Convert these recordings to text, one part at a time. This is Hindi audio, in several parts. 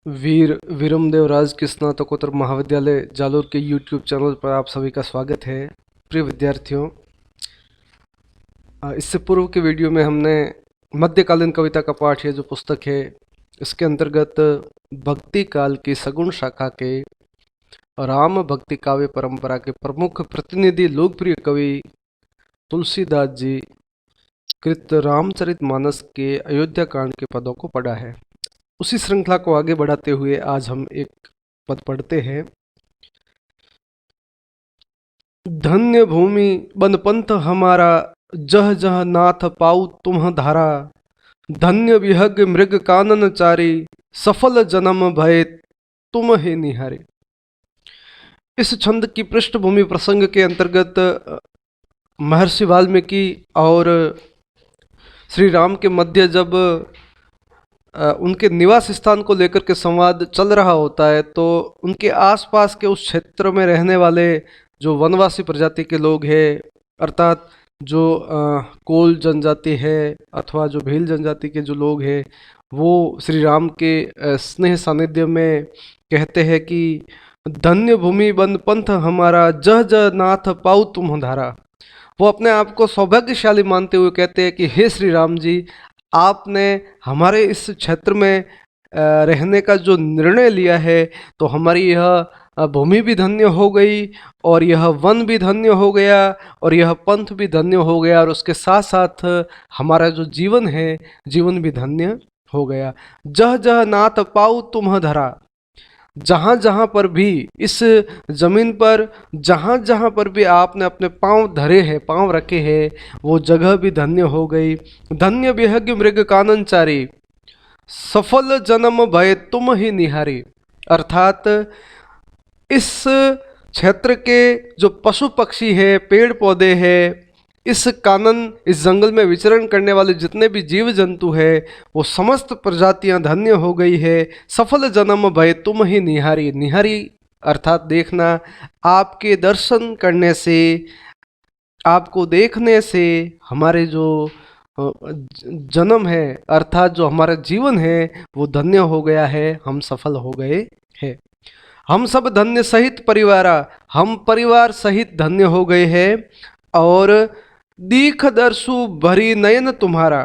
वीर वीरमदेव राजकीय स्नातकोत्तर महाविद्यालय जालोर के यूट्यूब चैनल पर आप सभी का स्वागत है। प्रिय विद्यार्थियों, इससे पूर्व के वीडियो में हमने मध्यकालीन कविता का पाठ, ये जो पुस्तक है, इसके अंतर्गत भक्ति काल की सगुण शाखा के राम भक्ति काव्य परंपरा के प्रमुख प्रतिनिधि लोकप्रिय कवि तुलसीदास जी कृत रामचरितमानस के अयोध्या कांड के पदों को पढ़ा है। उसी श्रृंखला को आगे बढ़ाते हुए आज हम एक पद पढ़ते हैं। धन्य भूमि बन पंथ हमारा, जह जह नाथ पाऊ तुम धारा। धन्य विहग मृग कानन चारी, सफल जन्म भय तुम ही निहारे। इस छंद की पृष्ठभूमि प्रसंग के अंतर्गत महर्षि वाल्मीकि और श्री राम के मध्य जब उनके निवास स्थान को लेकर के संवाद चल रहा होता है, तो उनके आसपास के उस क्षेत्र में रहने वाले जो वनवासी प्रजाति के लोग हैं, अर्थात जो कोल जनजाति है अथवा जो भील जनजाति के जो लोग हैं, वो श्री राम के स्नेह सानिध्य में कहते हैं कि धन्य भूमि बन पंथ हमारा, जह जह नाथ पाऊ तुम धारा। वो अपने आप को सौभाग्यशाली मानते हुए कहते हैं कि हे श्री राम जी, आपने हमारे इस क्षेत्र में रहने का जो निर्णय लिया है, तो हमारी यह भूमि भी धन्य हो गई और यह वन भी धन्य हो गया और यह पंथ भी धन्य हो गया, और उसके साथ साथ हमारा जो जीवन है, जीवन भी धन्य हो गया। जह जह नाथ पाऊ तुम धरा, जहाँ जहाँ पर भी इस जमीन पर जहाँ जहाँ पर भी आपने अपने पांव धरे हैं, पांव रखे हैं, वो जगह भी धन्य हो गई। धन्य विहग मृग काननचारी, सफल जन्म भय तुम ही निहारी। अर्थात इस क्षेत्र के जो पशु पक्षी है, पेड़ पौधे हैं, इस कानन, इस जंगल में विचरण करने वाले जितने भी जीव जंतु हैं, वो समस्त प्रजातियां धन्य हो गई है। सफल जन्म भय तुम ही निहारी। निहारी अर्थात देखना, आपके दर्शन करने से, आपको देखने से हमारे जो जन्म है, अर्थात जो हमारा जीवन है, वो धन्य हो गया है, हम सफल हो गए हैं। हम सब धन्य सहित परिवारा, हम परिवार सहित धन्य हो गए हैं। और दीख दर्शु भरी नयन तुम्हारा,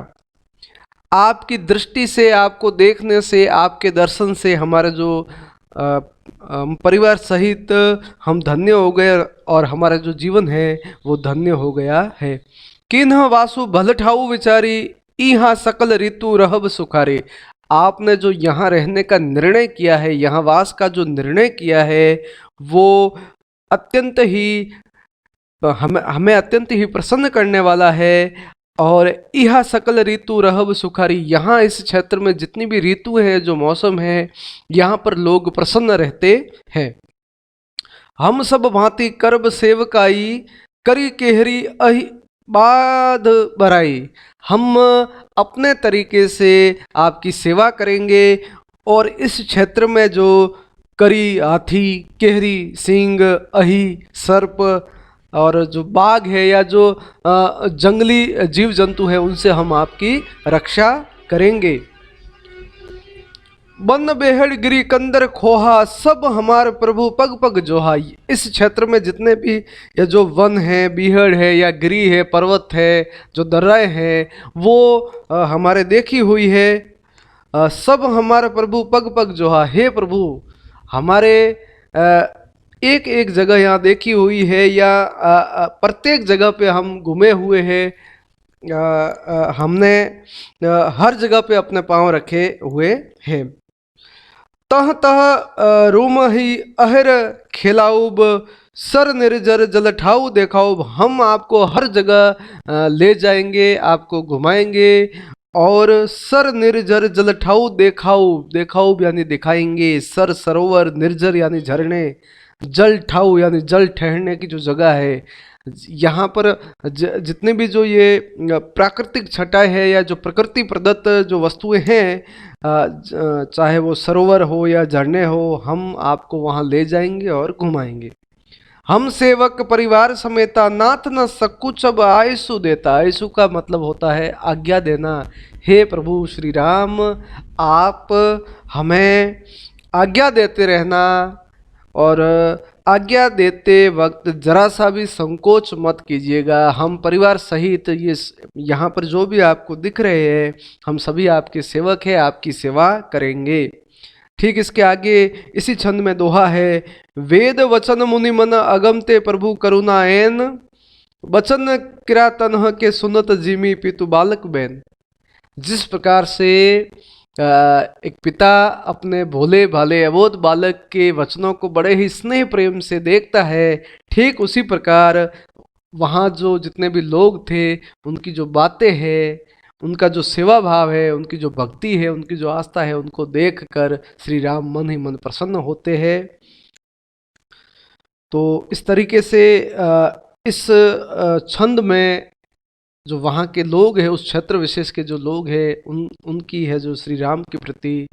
आपकी दृष्टि से, आपको देखने से, आपके दर्शन से हमारा जो परिवार सहित हम धन्य हो गए और हमारा जो जीवन है वो धन्य हो गया है। किन्ह वासु भलठाऊ विचारी, इहाँ सकल ऋतु रहब सुखारे। आपने जो यहाँ रहने का निर्णय किया है, यहाँ वास का जो निर्णय किया है, वो अत्यंत ही हमें अत्यंत ही प्रसन्न करने वाला है। और यह सकल ऋतु रहब सुखारी, यहाँ इस क्षेत्र में जितनी भी ऋतु है, जो मौसम है, यहाँ पर लोग प्रसन्न रहते हैं। हम सब भांति करब सेवकाई, करी केहरी अहि बाध बराई। हम अपने तरीके से आपकी सेवा करेंगे और इस क्षेत्र में जो करी, हाथी, केहरी, सिंह, अहि, सर्प और जो बाघ है या जो जंगली जीव जंतु है, उनसे हम आपकी रक्षा करेंगे। वन बेहड़ गिरी कंदर खोहा, सब हमारे प्रभु पग पग जोहा। इस क्षेत्र में जितने भी ये जो वन है, बीहड़ है या गिरी है, पर्वत है, जो दर्राएं हैं, वो हमारे देखी हुई है। सब हमारे प्रभु पग पग जोहा। हे प्रभु, हमारे एक एक जगह यहाँ देखी हुई है, या प्रत्येक जगह पे हम घूमे हुए हैं। हमने हर जगह पे अपने पांव रखे हुए हैं। तह तह रूम ही अहर खिलाऊब, सर निर्जर जल ठाऊ देखाऊब। हम आपको हर जगह ले जाएंगे, आपको घुमाएंगे और सर निर्जर जल ठाऊ देखाऊब, देखाऊब यानी दिखाएंगे। सर सरोवर, निर्जर यानी झरने, जल ठाऊ यानी जल ठहरने की जो जगह है। यहाँ पर जितने भी जो ये प्राकृतिक छटाएं है या जो प्रकृति प्रदत्त जो वस्तुएं हैं, चाहे वो सरोवर हो या झरने हो, हम आपको वहाँ ले जाएंगे और घुमाएंगे। हम सेवक परिवार समेता, नाथ न सकुच अब आयसु देता। आयसु का मतलब होता है आज्ञा देना। हे प्रभु श्री राम, आप हमें आज्ञा देते रहना, और आज्ञा देते वक्त जरा सा भी संकोच मत कीजिएगा। हम परिवार सहित ये यहाँ पर जो भी आपको दिख रहे हैं, हम सभी आपके सेवक हैं, आपकी सेवा करेंगे। ठीक इसके आगे इसी छंद में दोहा है, वेद वचन मुनि मन अगमते प्रभु करुणा एन, वचन किरा तन्ह के सुनत जिमी पितु बालक बैन। जिस प्रकार से एक पिता अपने भोले भाले अबोध बालक के वचनों को बड़े ही स्नेह प्रेम से देखता है, ठीक उसी प्रकार वहाँ जो जितने भी लोग थे, उनकी जो बातें हैं, उनका जो सेवा भाव है, उनकी जो भक्ति है, उनकी जो आस्था है, उनको देखकर श्री राम मन ही मन प्रसन्न होते हैं। तो इस तरीके से इस छंद में जो वहाँ के लोग हैं, उस क्षेत्र विशेष के जो लोग हैं, उनकी है जो श्री राम के प्रति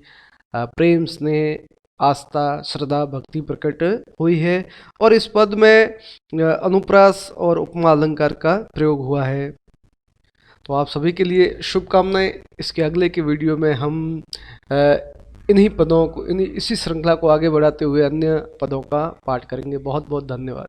प्रेम स्नेह आस्था श्रद्धा भक्ति प्रकट हुई है। और इस पद में अनुप्रास और उपमा अलंकार का प्रयोग हुआ है। तो आप सभी के लिए शुभकामनाएं। इसके अगले के वीडियो में हम इन्हीं पदों को इसी श्रृंखला को आगे बढ़ाते हुए अन्य पदों का पाठ करेंगे। बहुत बहुत धन्यवाद।